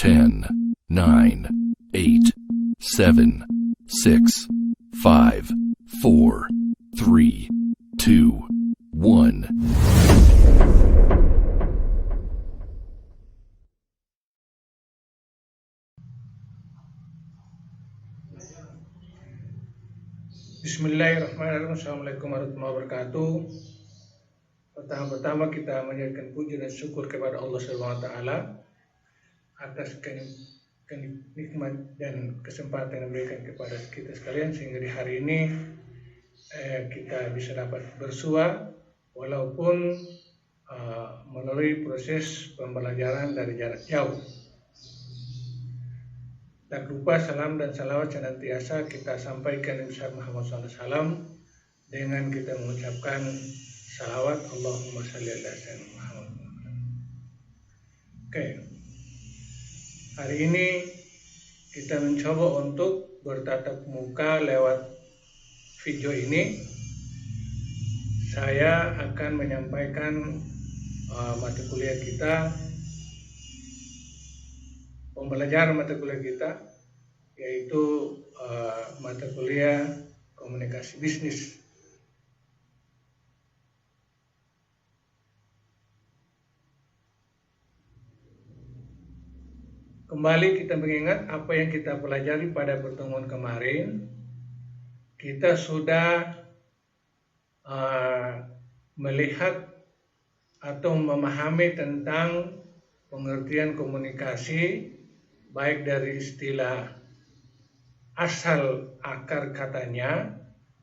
10, 9, 8, 7, 6, 5, 4, 3, 2, 1. Bismillahirrahmanirrahim. Assalamualaikum warahmatullahi wabarakatuh. Pertama-tama kita menjadikan puji dan syukur kepada Allah Subhanahu wa taala atas nikmat dan kesempatan yang diberikan kepada kita sekalian sehingga di hari ini kita bisa dapat bersua walaupun melalui proses pembelajaran dari jarak jauh. Tak lupa salam dan salawat senantiasa kita sampaikan Nabi Muhammad SAW dengan kita mengucapkan salawat Allahumma shalli ala sayyidina Muhammad. Oke. Hari ini kita mencoba untuk bertatap muka lewat video ini. Saya akan menyampaikan mata kuliah kita, pembelajaran mata kuliah kita, yaitu mata kuliah komunikasi bisnis. Kembali kita mengingat apa yang kita pelajari pada pertemuan kemarin. Kita sudah melihat atau memahami tentang pengertian komunikasi, baik dari istilah asal akar katanya,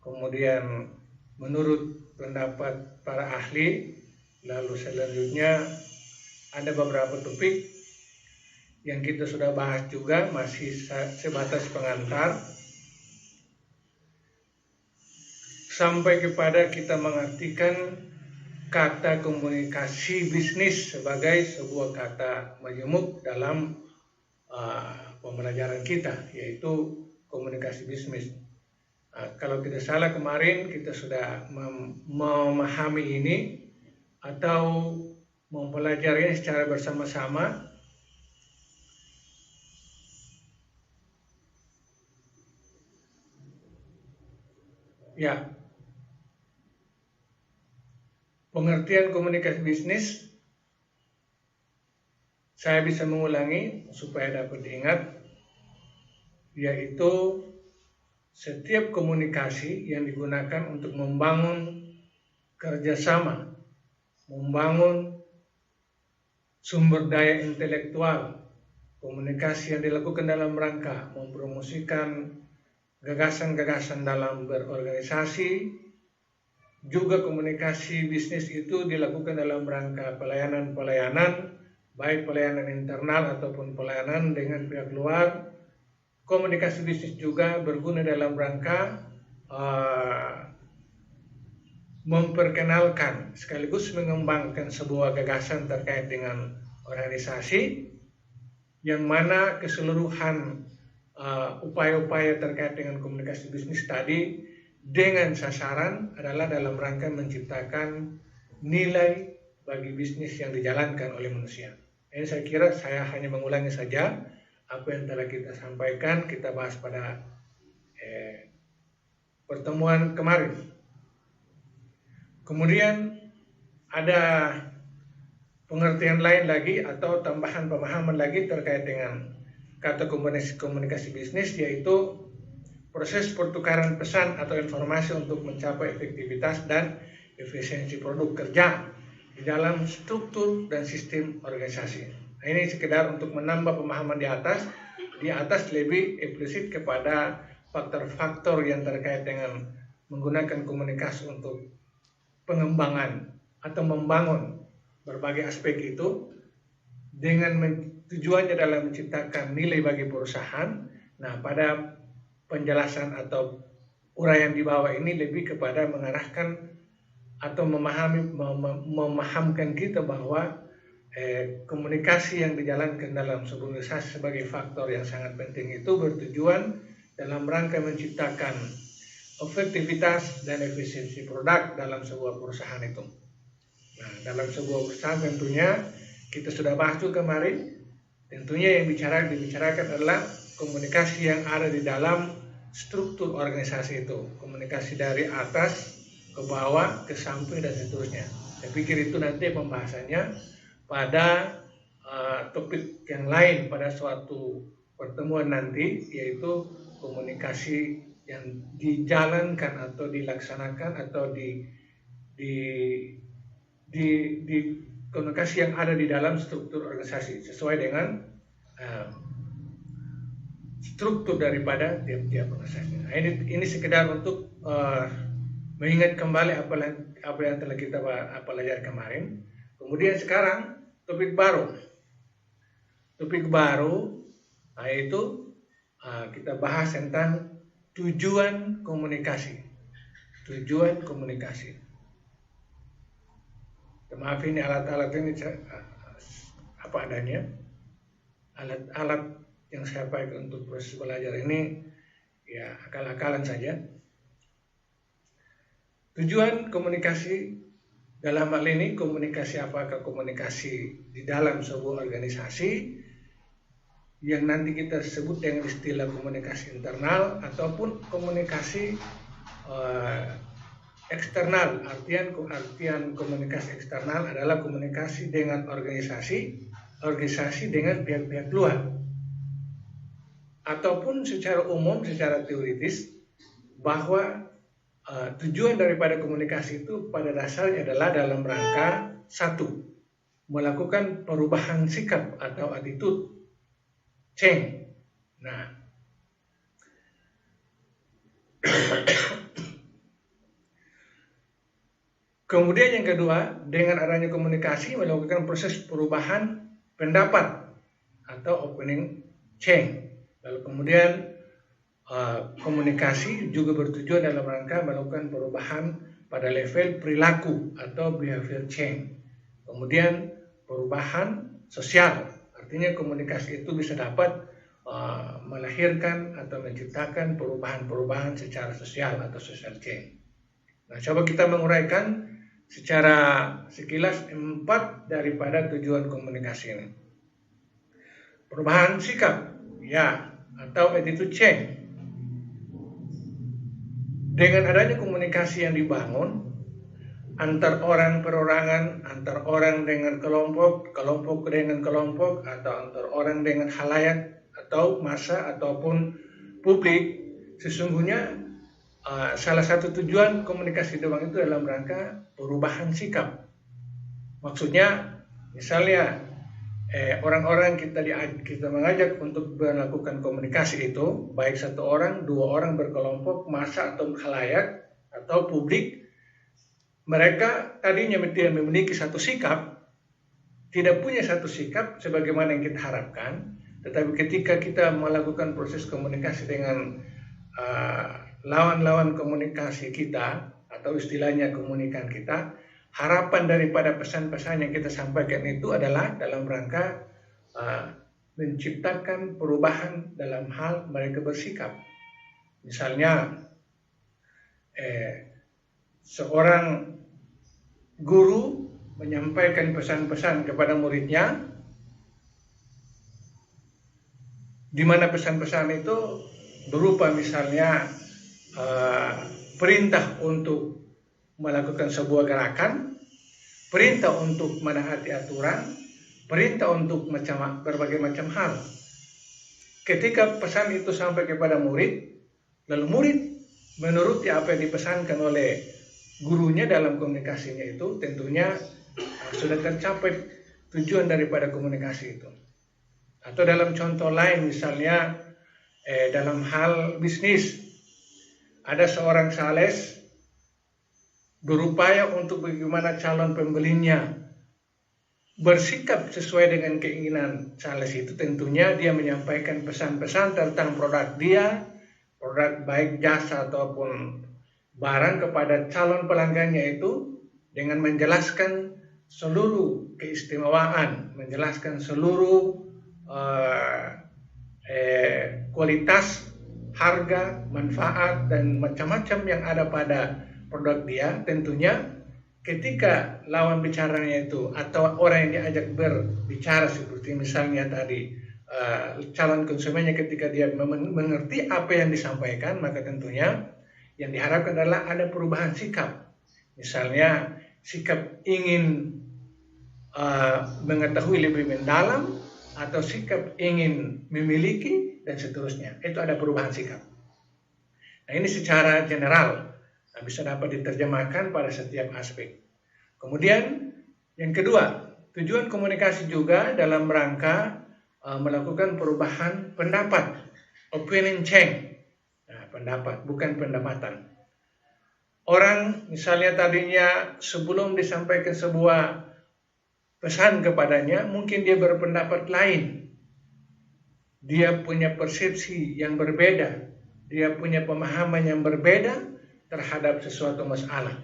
kemudian menurut pendapat para ahli, lalu selanjutnya ada beberapa topik yang kita sudah bahas juga, masih sebatas pengantar, sampai kepada kita mengartikan kata komunikasi bisnis sebagai sebuah kata majemuk dalam pembelajaran kita, yaitu komunikasi bisnis. Kalau tidak salah kemarin kita sudah memahami ini atau mempelajarinya secara bersama-sama. Ya, pengertian komunikasi bisnis saya bisa mengulangi supaya dapat diingat, yaitu setiap komunikasi yang digunakan untuk membangun kerjasama, membangun sumber daya intelektual, komunikasi yang dilakukan dalam rangka mempromosikan gagasan-gagasan dalam berorganisasi. Juga komunikasi bisnis itu dilakukan dalam rangka pelayanan-pelayanan, baik pelayanan internal ataupun pelayanan dengan pihak luar. Komunikasi bisnis juga berguna dalam rangka memperkenalkan sekaligus mengembangkan sebuah gagasan terkait dengan organisasi, yang mana keseluruhan upaya-upaya terkait dengan komunikasi bisnis tadi dengan sasaran adalah dalam rangka menciptakan nilai bagi bisnis yang dijalankan oleh manusia. Ini saya kira saya hanya mengulangi saja apa yang telah kita sampaikan, kita bahas pada pertemuan kemarin. Kemudian ada pengertian lain lagi atau tambahan pemahaman lagi terkait dengan kata komunikasi bisnis, yaitu proses pertukaran pesan atau informasi untuk mencapai efektivitas dan efisiensi produk kerja di dalam struktur dan sistem organisasi. Nah, ini sekedar untuk menambah pemahaman di atas lebih eksplisit kepada faktor-faktor yang terkait dengan menggunakan komunikasi untuk pengembangan atau membangun berbagai aspek itu dengan tujuannya dalam menciptakan nilai bagi perusahaan. Nah, pada penjelasan atau uraian di bawah ini lebih kepada mengarahkan atau memahamkan kita bahwa komunikasi yang dijalankan dalam sebuah organisasi sebagai faktor yang sangat penting itu bertujuan dalam rangka menciptakan efektivitas dan efisiensi produk dalam sebuah perusahaan itu. Nah, dalam sebuah perusahaan tentunya kita sudah bahas juga kemarin Tentunya yang dibicarakan adalah komunikasi yang ada di dalam struktur organisasi itu, komunikasi dari atas ke bawah, ke samping dan seterusnya. Saya pikir itu nanti pembahasannya pada topik yang lain pada suatu pertemuan nanti, yaitu komunikasi yang dijalankan atau dilaksanakan atau di komunikasi yang ada di dalam struktur organisasi sesuai dengan struktur daripada tiap-tiap organisasi. Nah, ini sekedar untuk mengingat kembali apa yang telah kita pelajari kemarin. Kemudian sekarang topik baru yaitu kita bahas tentang tujuan komunikasi. Maaf, ini alat-alat ini apa adanya. Alat-alat yang saya pakai untuk proses belajar ini ya akal-akalan saja. Tujuan komunikasi dalam hal ini komunikasi apakah? Komunikasi di dalam sebuah organisasi yang nanti kita sebut dengan istilah komunikasi internal ataupun komunikasi eksternal. Artian komunikasi eksternal adalah komunikasi dengan organisasi dengan pihak-pihak luar. Ataupun secara umum, secara teoritis, bahwa tujuan daripada komunikasi itu pada dasarnya adalah dalam rangka satu, melakukan perubahan sikap atau attitude change. Nah, kemudian yang kedua, dengan adanya komunikasi melakukan proses perubahan pendapat atau opening change. Lalu kemudian komunikasi juga bertujuan dalam rangka melakukan perubahan pada level perilaku atau behavior change. Kemudian perubahan sosial, artinya komunikasi itu bisa dapat melahirkan atau menciptakan perubahan-perubahan secara sosial atau social change. Nah, coba kita menguraikan secara sekilas 4 daripada tujuan komunikasi ini. Perubahan sikap, ya, atau attitude change. Dengan adanya komunikasi yang dibangun antar orang perorangan, antar orang dengan kelompok, kelompok dengan kelompok, atau antar orang dengan khalayak atau massa ataupun publik, sesungguhnya salah satu tujuan komunikasi doang itu dalam rangka perubahan sikap. Maksudnya, misalnya orang-orang kita mengajak untuk melakukan komunikasi itu, baik satu orang, dua orang berkelompok, massa atau khalayak atau publik, mereka tadinya tidak memiliki satu sikap, tidak punya satu sikap sebagaimana yang kita harapkan, tetapi ketika kita melakukan proses komunikasi dengan lawan-lawan komunikasi kita atau istilahnya komunikan kita, harapan daripada pesan-pesan yang kita sampaikan itu adalah dalam rangka menciptakan perubahan dalam hal mereka bersikap. Misalnya seorang guru menyampaikan pesan-pesan kepada muridnya, di mana pesan-pesan itu berupa misalnya perintah untuk melakukan sebuah gerakan, perintah untuk menaati aturan, perintah untuk berbagai macam hal. Ketika pesan itu sampai kepada murid, lalu murid menuruti apa yang dipesankan oleh gurunya dalam komunikasinya itu, tentunya sudah tercapai tujuan daripada komunikasi itu. Atau dalam contoh lain, misalnya dalam hal bisnis, ada seorang sales berupaya untuk bagaimana calon pembelinya bersikap sesuai dengan keinginan sales itu, tentunya dia menyampaikan pesan-pesan tentang produk dia, produk baik jasa ataupun barang kepada calon pelanggannya itu dengan menjelaskan seluruh keistimewaan, menjelaskan seluruh kualitas, harga, manfaat, dan macam-macam yang ada pada produk dia. Tentunya ketika lawan bicaranya itu atau orang yang diajak berbicara seperti misalnya tadi calon konsumennya, ketika dia mengerti apa yang disampaikan, maka tentunya yang diharapkan adalah ada perubahan sikap. Misalnya sikap ingin mengetahui lebih mendalam atau sikap ingin memiliki dan seterusnya. Itu ada perubahan sikap. Nah, ini secara general bisa dapat diterjemahkan pada setiap aspek. Kemudian yang kedua, tujuan komunikasi juga dalam rangka melakukan perubahan pendapat, opinion change. Nah, pendapat bukan pendapatan. Orang misalnya tadinya sebelum disampaikan sebuah pesan kepadanya, mungkin dia berpendapat lain. Dia punya persepsi yang berbeda, dia punya pemahaman yang berbeda terhadap sesuatu masalah.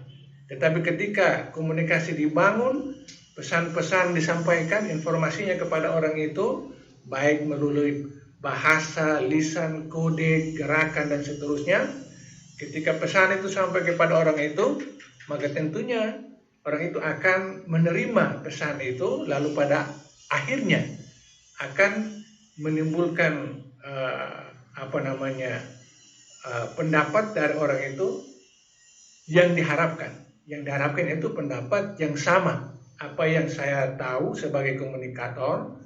Tetapi ketika komunikasi dibangun, pesan-pesan disampaikan, informasinya kepada orang itu, baik melalui bahasa, lisan, kode, gerakan, dan seterusnya. Ketika pesan itu sampai kepada orang itu, maka tentunya orang itu akan menerima pesan itu, lalu pada akhirnya akan menimbulkan pendapat dari orang itu yang diharapkan. Yang diharapkan itu pendapat yang sama. Apa yang saya tahu sebagai komunikator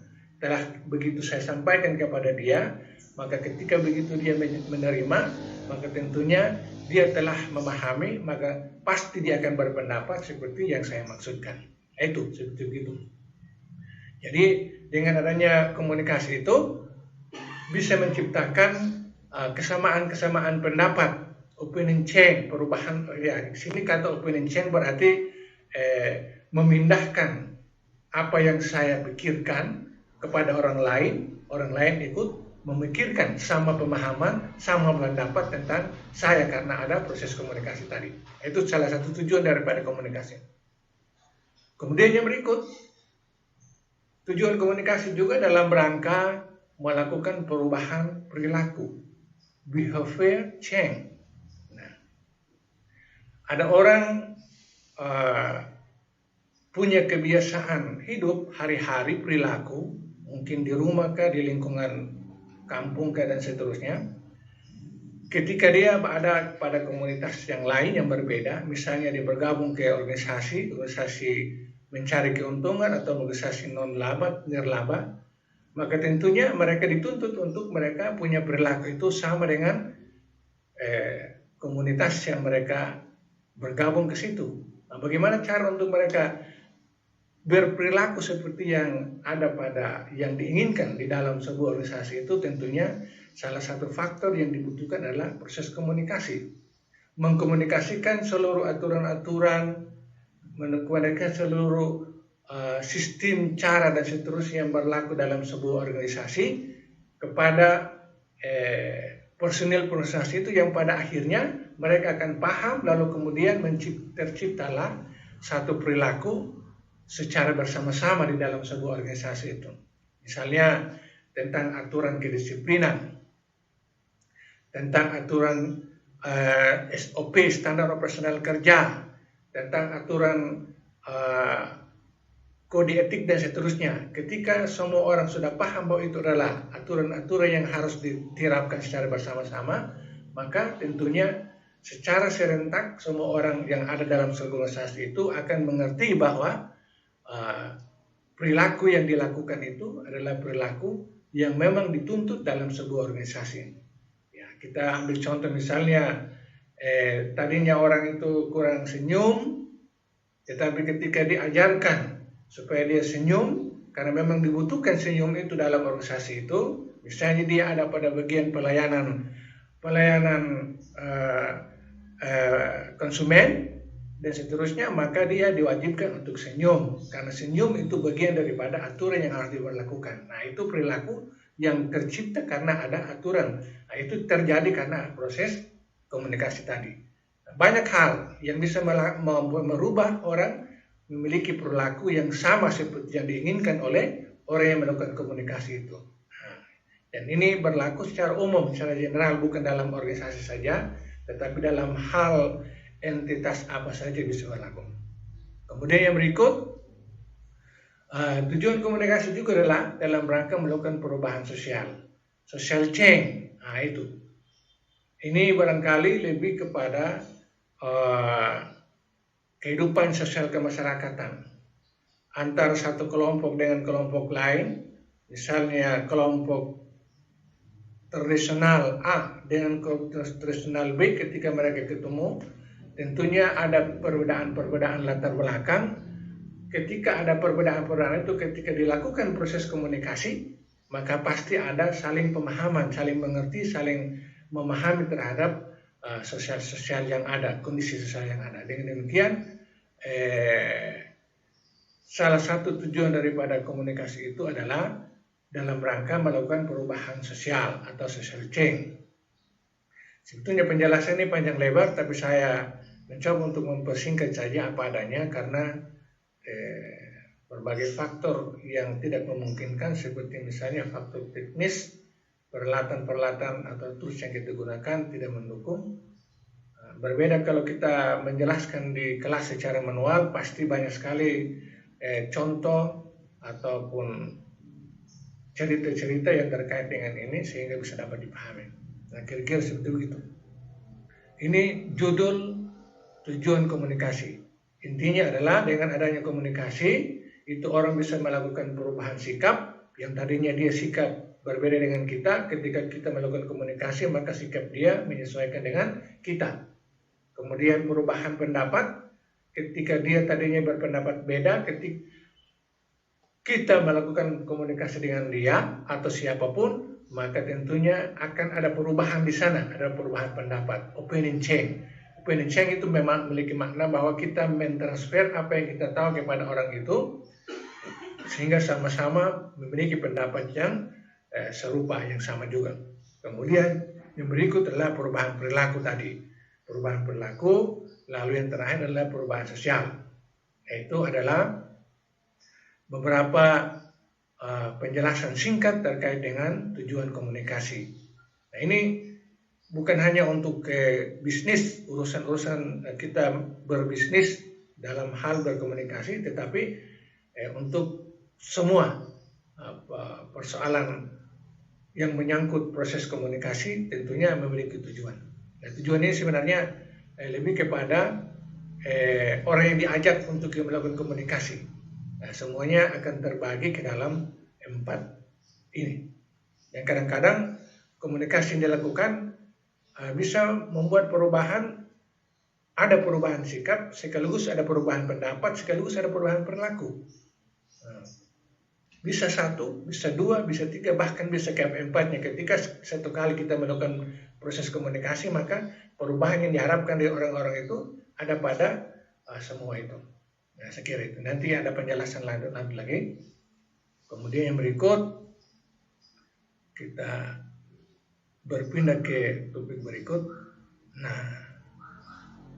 telah begitu saya sampaikan kepada dia, maka ketika begitu dia menerima, maka tentunya dia telah memahami, maka pasti dia akan berpendapat seperti yang saya maksudkan. Itu seperti itu. Jadi dengan adanya komunikasi itu bisa menciptakan kesamaan-kesamaan pendapat, opinion change, perubahan. Ya, sini kata opinion change berarti memindahkan apa yang saya pikirkan kepada orang lain ikut memikirkan sama pemahaman, sama pendapat tentang saya karena ada proses komunikasi tadi. Itu salah satu tujuan daripada komunikasi. Kemudian yang berikut, tujuan komunikasi juga dalam rangka melakukan perubahan perilaku, behavior change. Nah, ada orang punya kebiasaan hidup hari-hari perilaku, mungkin di rumah kah, di lingkungan kampung kah, dan seterusnya. Ketika dia ada pada komunitas yang lain yang berbeda, misalnya dia bergabung ke organisasi mencari keuntungan atau organisasi non-laba, nirlaba, maka tentunya mereka dituntut untuk mereka punya perilaku itu sama dengan komunitas yang mereka bergabung ke situ. Nah, bagaimana cara untuk mereka berperilaku seperti yang ada pada yang diinginkan di dalam sebuah organisasi itu? Tentunya salah satu faktor yang dibutuhkan adalah proses komunikasi. Mengkomunikasikan seluruh aturan-aturan, mengkomunikasikan seluruh sistem, cara, dan seterusnya yang berlaku dalam sebuah organisasi kepada personil organisasi itu, yang pada akhirnya mereka akan paham, lalu kemudian terciptalah satu perilaku secara bersama-sama di dalam sebuah organisasi itu. Misalnya tentang aturan kedisiplinan, tentang aturan SOP, standar operasional kerja, tentang aturan kode etik, dan seterusnya. Ketika semua orang sudah paham bahwa itu adalah aturan-aturan yang harus diterapkan secara bersama-sama, maka tentunya secara serentak semua orang yang ada dalam sebuah organisasi itu akan mengerti bahwa perilaku yang dilakukan itu adalah perilaku yang memang dituntut dalam sebuah organisasi. Ya, kita ambil contoh misalnya tadinya orang itu kurang senyum, tetapi ketika diajarkan supaya dia senyum, karena memang dibutuhkan senyum itu dalam organisasi itu, misalnya dia ada pada bagian pelayanan konsumen dan seterusnya, maka dia diwajibkan untuk senyum, karena senyum itu bagian daripada aturan yang harus diberlakukan. Nah, itu perilaku yang tercipta karena ada aturan. Nah, itu terjadi karena proses komunikasi tadi. Banyak hal yang bisa merubah orang memiliki perilaku yang sama seperti yang diinginkan oleh orang yang melakukan komunikasi itu. Nah, dan ini berlaku secara umum, secara general, bukan dalam organisasi saja, tetapi dalam hal entitas apa saja bisa berlaku. Kemudian yang berikut, tujuan komunikasi juga adalah dalam rangka melakukan perubahan sosial, social change. Nah itu, ini barangkali lebih kepada kehidupan sosial kemasyarakatan antara satu kelompok dengan kelompok lain, misalnya kelompok tradisional A dengan kelompok tradisional B, ketika mereka ketemu, tentunya ada perbedaan-perbedaan latar belakang. Ketika ada perbedaan-perbedaan itu, ketika dilakukan proses komunikasi, maka pasti ada saling pemahaman, saling mengerti, saling memahami terhadap sosial-sosial yang ada, kondisi sosial yang ada. Dengan demikian, salah satu tujuan daripada komunikasi itu adalah dalam rangka melakukan perubahan sosial atau social change. Sebetulnya penjelasan ini panjang lebar, tapi saya mencoba untuk mempersingkat saja apa adanya karena berbagai faktor yang tidak memungkinkan, seperti misalnya faktor teknis, peralatan-peralatan atau tools yang kita gunakan tidak mendukung. Berbeda kalau kita menjelaskan di kelas secara manual, pasti banyak sekali contoh ataupun cerita-cerita yang terkait dengan ini sehingga bisa dapat dipahami. Nah, kira-kira seperti itu. Ini judul tujuan komunikasi. Intinya adalah dengan adanya komunikasi, itu orang bisa melakukan perubahan sikap. Yang tadinya dia sikap berbeda dengan kita, ketika kita melakukan komunikasi, maka sikap dia menyesuaikan dengan kita. Kemudian perubahan pendapat, ketika dia tadinya berpendapat beda, ketika kita melakukan komunikasi dengan dia atau siapapun, maka tentunya akan ada perubahan di sana, ada perubahan pendapat, opinion change. Opinion change itu memang memiliki makna bahwa kita mentransfer apa yang kita tahu kepada orang itu, sehingga sama-sama memiliki pendapat yang serupa, yang sama juga. Kemudian yang berikut adalah perubahan perilaku tadi. Perubahan perilaku, lalu yang terakhir adalah perubahan sosial. Yaitu adalah beberapa penjelasan singkat terkait dengan tujuan komunikasi. Nah, ini bukan hanya untuk bisnis, urusan-urusan kita berbisnis dalam hal berkomunikasi, tetapi untuk semua persoalan yang menyangkut proses komunikasi tentunya memiliki tujuan. Nah, tujuan ini sebenarnya lebih kepada orang yang diajak untuk melakukan komunikasi. Nah, semuanya akan terbagi ke dalam 4 ini. Yang kadang-kadang komunikasi yang dilakukan bisa membuat perubahan, ada perubahan sikap, sekaligus ada perubahan pendapat, sekaligus ada perubahan perilaku. Bisa 1, bisa 2, bisa 3, bahkan bisa ke 4-nya. Ketika satu kali kita melakukan proses komunikasi, maka perubahan yang diharapkan dari orang-orang itu ada pada semua itu. Nah, saya kira itu. Nanti ada penjelasan lanjut lagi. Kemudian yang berikut, kita berpindah ke topik berikut.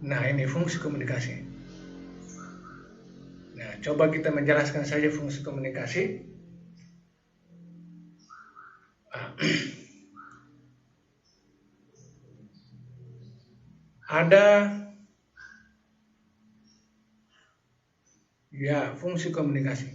Nah ini fungsi komunikasi. Nah, coba kita menjelaskan saja fungsi komunikasi. Ada fungsi komunikasi.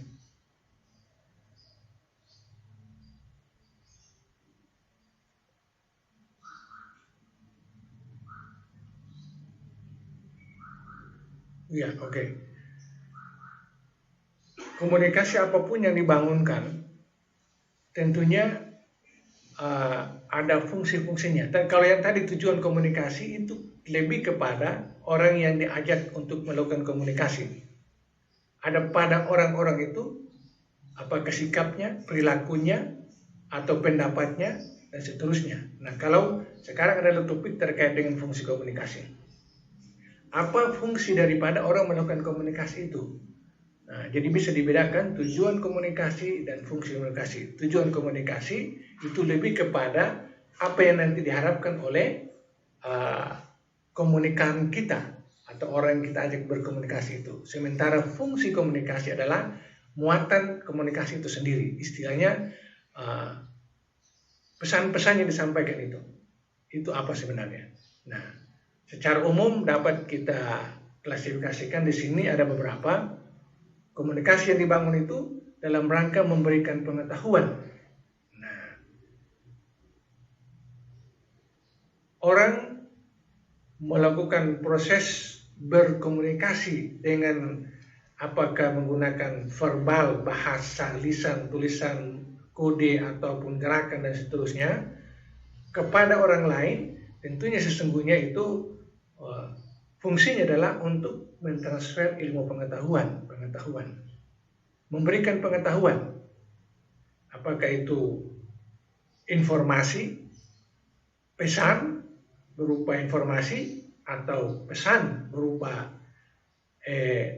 Oke. Komunikasi apapun yang dibangunkan tentunya ada fungsi-fungsinya. Dan kalau yang tadi tujuan komunikasi itu lebih kepada orang yang diajak untuk melakukan komunikasi. Ada pada orang-orang itu apakah sikapnya, perilakunya, atau pendapatnya, dan seterusnya. Nah, kalau sekarang adalah topik terkait dengan fungsi komunikasi. Apa fungsi daripada orang melakukan komunikasi itu? Nah, jadi bisa dibedakan tujuan komunikasi dan fungsi komunikasi. Tujuan komunikasi itu lebih kepada apa yang nanti diharapkan oleh komunikan kita atau orang yang kita ajak berkomunikasi itu. Sementara fungsi komunikasi adalah muatan komunikasi itu sendiri. Istilahnya pesan-pesan yang disampaikan itu apa sebenarnya? Nah, secara umum dapat kita klasifikasikan di sini ada beberapa. Komunikasi yang dibangun itu dalam rangka memberikan pengetahuan. Nah, orang melakukan proses berkomunikasi dengan apakah menggunakan verbal, bahasa, lisan, tulisan, kode, ataupun gerakan dan seterusnya kepada orang lain, tentunya sesungguhnya itu fungsinya adalah untuk mentransfer ilmu pengetahuan, memberikan pengetahuan, apakah itu informasi, pesan berupa informasi, atau pesan berupa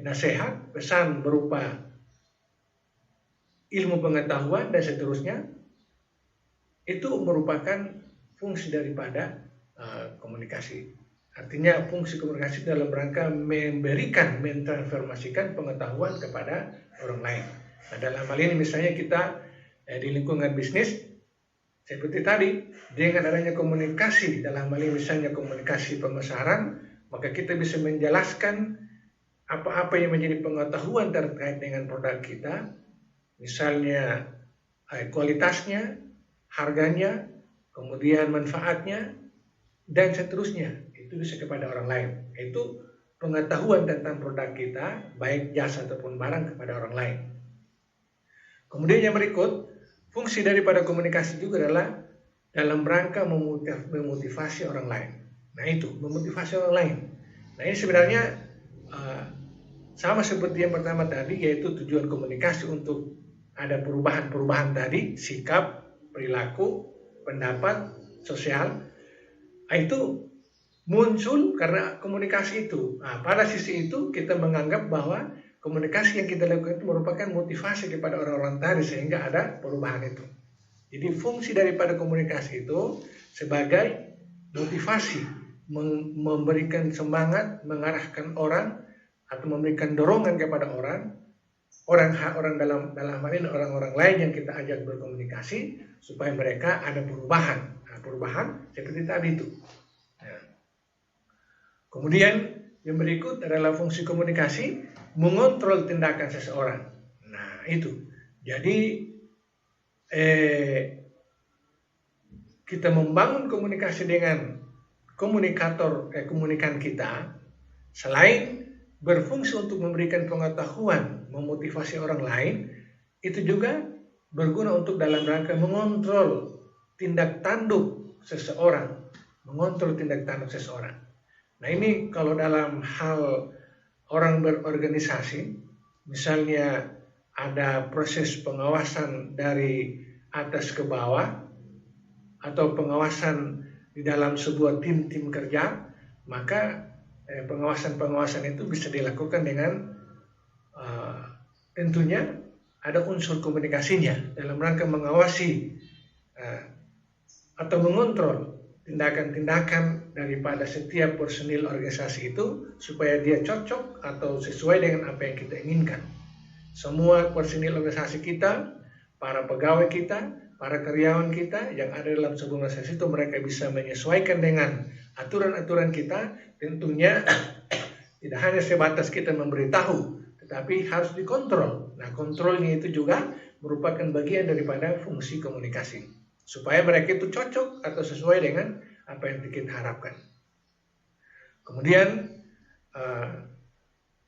nasihat, pesan berupa ilmu pengetahuan dan seterusnya. Itu merupakan fungsi daripada komunikasi. Artinya fungsi komunikasi dalam rangka memberikan, mentransformasikan pengetahuan kepada orang lain. Nah, dalam hal ini misalnya kita di lingkungan bisnis, seperti tadi, dengan adanya komunikasi, dalam hal ini misalnya komunikasi pemasaran, maka kita bisa menjelaskan apa-apa yang menjadi pengetahuan terkait dengan produk kita, misalnya kualitasnya, harganya, kemudian manfaatnya, dan seterusnya. Itu bisa kepada orang lain. Itu pengetahuan tentang produk kita, baik jasa ataupun barang, kepada orang lain. Kemudian yang berikut, fungsi daripada komunikasi juga adalah dalam rangka memotivasi orang lain. Nah itu, memotivasi orang lain. Nah ini sebenarnya sama seperti yang pertama tadi, yaitu tujuan komunikasi untuk ada perubahan-perubahan tadi, sikap, perilaku, pendapat, sosial. Nah, itu muncul karena komunikasi itu. Nah, pada sisi itu kita menganggap bahwa komunikasi yang kita lakukan itu merupakan motivasi kepada orang-orang tadi sehingga ada perubahan itu. Jadi fungsi daripada komunikasi itu sebagai motivasi, memberikan semangat, mengarahkan orang atau memberikan dorongan kepada orang dalam hal ini orang-orang lain yang kita ajak berkomunikasi supaya mereka ada perubahan. Nah, perubahan seperti tadi itu. Kemudian yang berikut adalah fungsi komunikasi mengontrol tindakan seseorang. Nah itu. Jadi kita membangun komunikasi dengan komunikan kita, selain berfungsi untuk memberikan pengetahuan, memotivasi orang lain, itu juga berguna untuk dalam rangka mengontrol tindak tanduk seseorang, Nah ini kalau dalam hal orang berorganisasi, misalnya ada proses pengawasan dari atas ke bawah, atau pengawasan di dalam sebuah tim kerja, maka pengawasan itu bisa dilakukan dengan tentunya ada unsur komunikasinya dalam rangka mengawasi atau mengontrol tindakan-tindakan daripada setiap personil organisasi itu supaya dia cocok atau sesuai dengan apa yang kita inginkan. Semua personil organisasi kita, para pegawai kita, para karyawan kita yang ada dalam sebuah organisasi itu mereka bisa menyesuaikan dengan aturan-aturan kita, tentunya tidak hanya sebatas kita memberitahu, tetapi harus dikontrol. Nah, kontrolnya itu juga merupakan bagian daripada fungsi komunikasi. Supaya mereka itu cocok atau sesuai dengan apa yang kita harapkan. Kemudian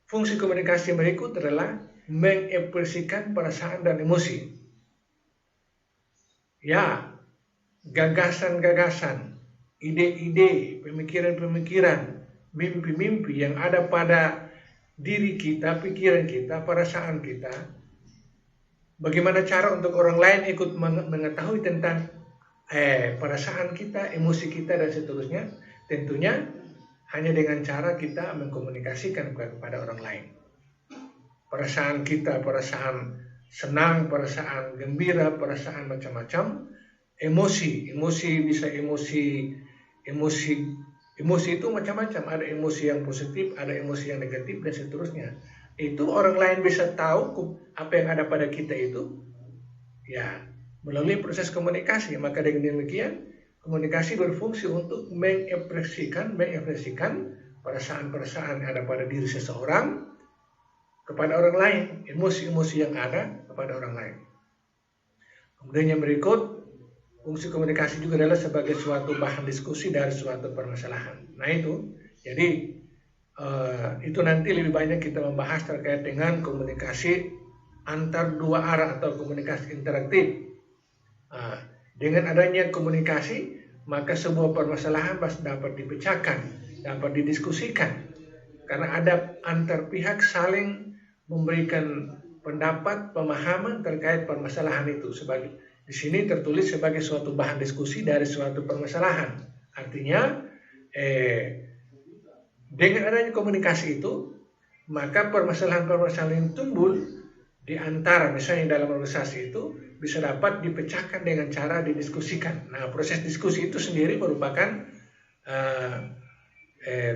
fungsi komunikasi berikut adalah mengekspresikan perasaan dan emosi. Ya, gagasan-gagasan, ide-ide, pemikiran-pemikiran, mimpi-mimpi yang ada pada diri kita, pikiran kita, perasaan kita. Bagaimana cara untuk orang lain ikut mengetahui tentang perasaan kita, emosi kita, dan seterusnya? Tentunya hanya dengan cara kita mengkomunikasikan kepada orang lain. Perasaan kita, perasaan senang, perasaan gembira, perasaan macam-macam. Emosi bisa emosi itu macam-macam. Ada emosi yang positif, ada emosi yang negatif, dan seterusnya. Itu orang lain bisa tahu apa yang ada pada kita itu ya melalui proses komunikasi. Maka dengan demikian komunikasi berfungsi untuk mengekspresikan perasaan-perasaan yang ada pada diri seseorang kepada orang lain, emosi-emosi yang ada kepada orang lain. Kemudian yang berikut, fungsi komunikasi juga adalah sebagai suatu bahan diskusi dari suatu permasalahan. Nah itu, jadi itu nanti lebih banyak kita membahas terkait dengan komunikasi antar dua arah atau komunikasi interaktif. Dengan adanya komunikasi, maka sebuah permasalahan pasti dapat dipecahkan, dapat didiskusikan. Karena ada antar pihak saling memberikan pendapat, pemahaman terkait permasalahan itu. Di sini tertulis sebagai suatu bahan diskusi dari suatu permasalahan. Artinya, dengan adanya komunikasi itu, maka permasalahan-permasalahan yang timbul di antara misalnya dalam organisasi itu bisa dapat dipecahkan dengan cara didiskusikan. Nah, proses diskusi itu sendiri merupakan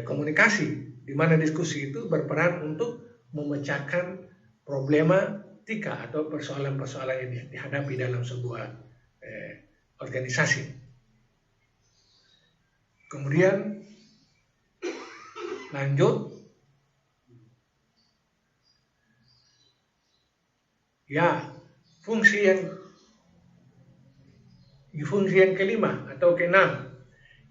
komunikasi, di mana diskusi itu berperan untuk memecahkan problematika atau persoalan-persoalan yang dihadapi dalam sebuah organisasi. Kemudian lanjut, ya, fungsi yang kelima atau keenam,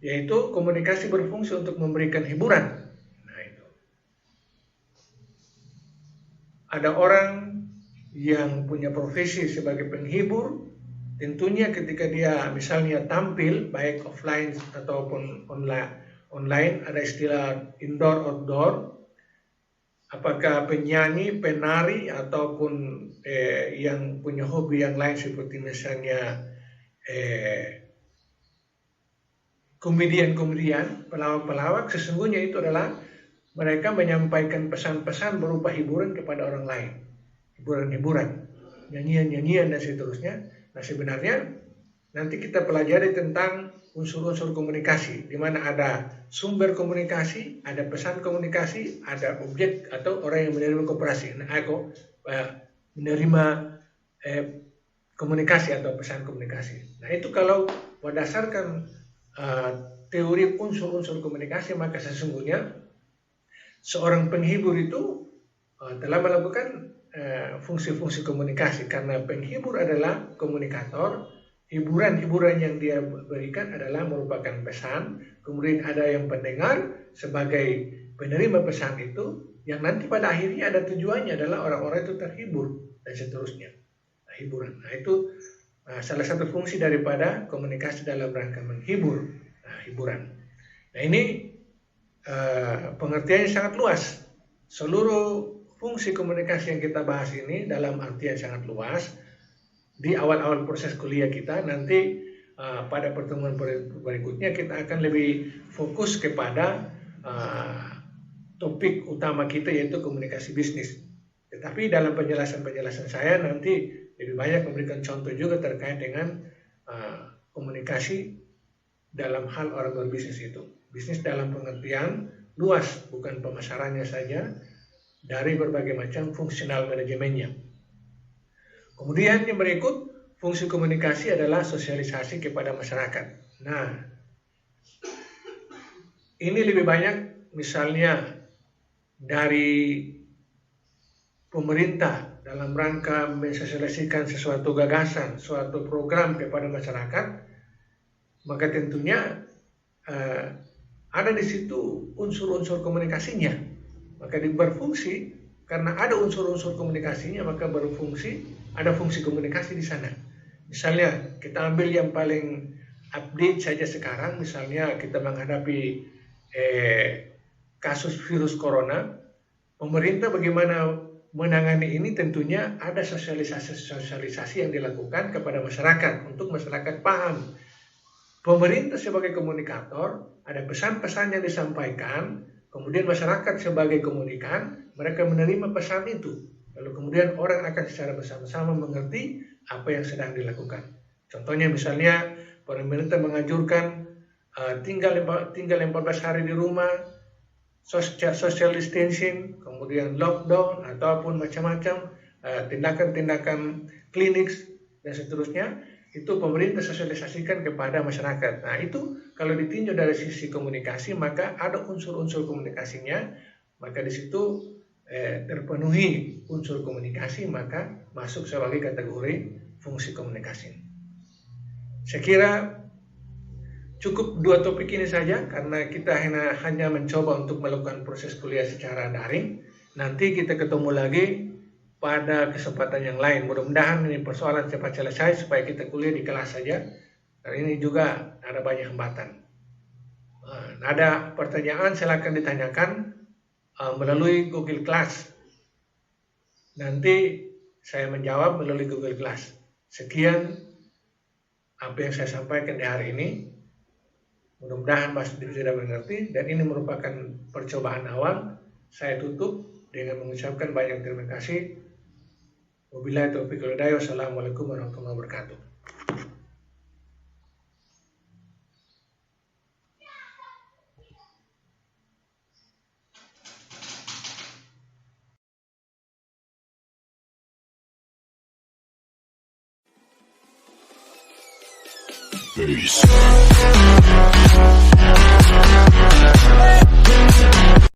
yaitu komunikasi berfungsi untuk memberikan hiburan. Nah itu, ada orang yang punya profesi sebagai penghibur, tentunya ketika dia misalnya tampil baik offline ataupun online, ada istilah indoor outdoor. Apakah penyanyi, penari, ataupun yang punya hobi yang lain seperti misalnya komedian-komedian, pelawak-pelawak, sesungguhnya itu adalah mereka menyampaikan pesan-pesan berupa hiburan kepada orang lain. Hiburan-hiburan, nyanyian-nyanyian dan seterusnya. Nah sebenarnya nanti kita pelajari tentang unsur-unsur komunikasi, di mana ada sumber komunikasi, ada pesan komunikasi, ada objek atau orang yang menerima komunikasi. Nah, menerima komunikasi atau pesan komunikasi. Nah itu kalau berdasarkan teori unsur-unsur komunikasi, maka sesungguhnya seorang penghibur itu telah melakukan fungsi-fungsi komunikasi, karena penghibur adalah komunikator. Hiburan-hiburan yang dia berikan adalah merupakan pesan, kemudian ada yang pendengar sebagai penerima pesan itu, yang nanti pada akhirnya ada tujuannya adalah orang-orang itu terhibur dan seterusnya. Nah, hiburan. Nah itu salah satu fungsi daripada komunikasi dalam rangka menghibur. Nah, hiburan. Nah ini pengertiannya sangat luas. Seluruh fungsi komunikasi yang kita bahas ini dalam artian sangat luas. Di awal-awal proses kuliah kita, nanti pada pertemuan berikutnya kita akan lebih fokus kepada topik utama kita, yaitu komunikasi bisnis. Tetapi dalam penjelasan-penjelasan saya nanti lebih banyak memberikan contoh juga terkait dengan komunikasi dalam hal orang berbisnis itu. Bisnis dalam pengertian luas, bukan pemasarannya saja, dari berbagai macam fungsional manajemennya. Kemudian yang berikut, fungsi komunikasi adalah sosialisasi kepada masyarakat. Nah, ini lebih banyak misalnya dari pemerintah dalam rangka mensosialisasikan sesuatu gagasan, suatu program kepada masyarakat, maka tentunya ada di situ unsur-unsur komunikasinya. Maka berfungsi, karena ada unsur-unsur komunikasinya, maka berfungsi, ada fungsi komunikasi di sana. Misalnya kita ambil yang paling update saja sekarang, misalnya kita menghadapi kasus virus corona, pemerintah bagaimana menangani ini, tentunya ada sosialisasi yang dilakukan kepada masyarakat untuk masyarakat paham. Pemerintah sebagai komunikator, ada pesan-pesan yang disampaikan, kemudian masyarakat sebagai komunikan, mereka menerima pesan itu. Lalu kemudian orang akan secara bersama-sama mengerti apa yang sedang dilakukan. Contohnya misalnya pemerintah menganjurkan tinggal 14 hari di rumah, social distancing, kemudian lockdown ataupun macam-macam tindakan-tindakan klinik dan seterusnya. itu pemerintah sosialisasikan kepada masyarakat. Nah itu kalau ditinjau dari sisi komunikasi, maka ada unsur-unsur komunikasinya, maka di situ terpenuhi unsur komunikasi, maka masuk sebagai kategori fungsi komunikasi. Saya kira cukup 2 topik ini saja, karena kita hanya mencoba untuk melakukan proses kuliah secara daring. Nanti kita ketemu lagi pada kesempatan yang lain. Mudah-mudahan ini persoalan cepat selesai supaya kita kuliah di kelas saja. Karena ini juga ada banyak hambatan. Ada pertanyaan silakan ditanyakan melalui Google Class. Nanti saya menjawab melalui Google Class. Sekian apa yang saya sampaikan di hari ini. Mudah-mudahan Mas sudah mengerti, dan ini merupakan percobaan awal. Saya tutup dengan mengucapkan banyak terima kasih. Wabillahi taufiq wal hidayah. Wassalamualaikum warahmatullahi wabarakatuh. Peace.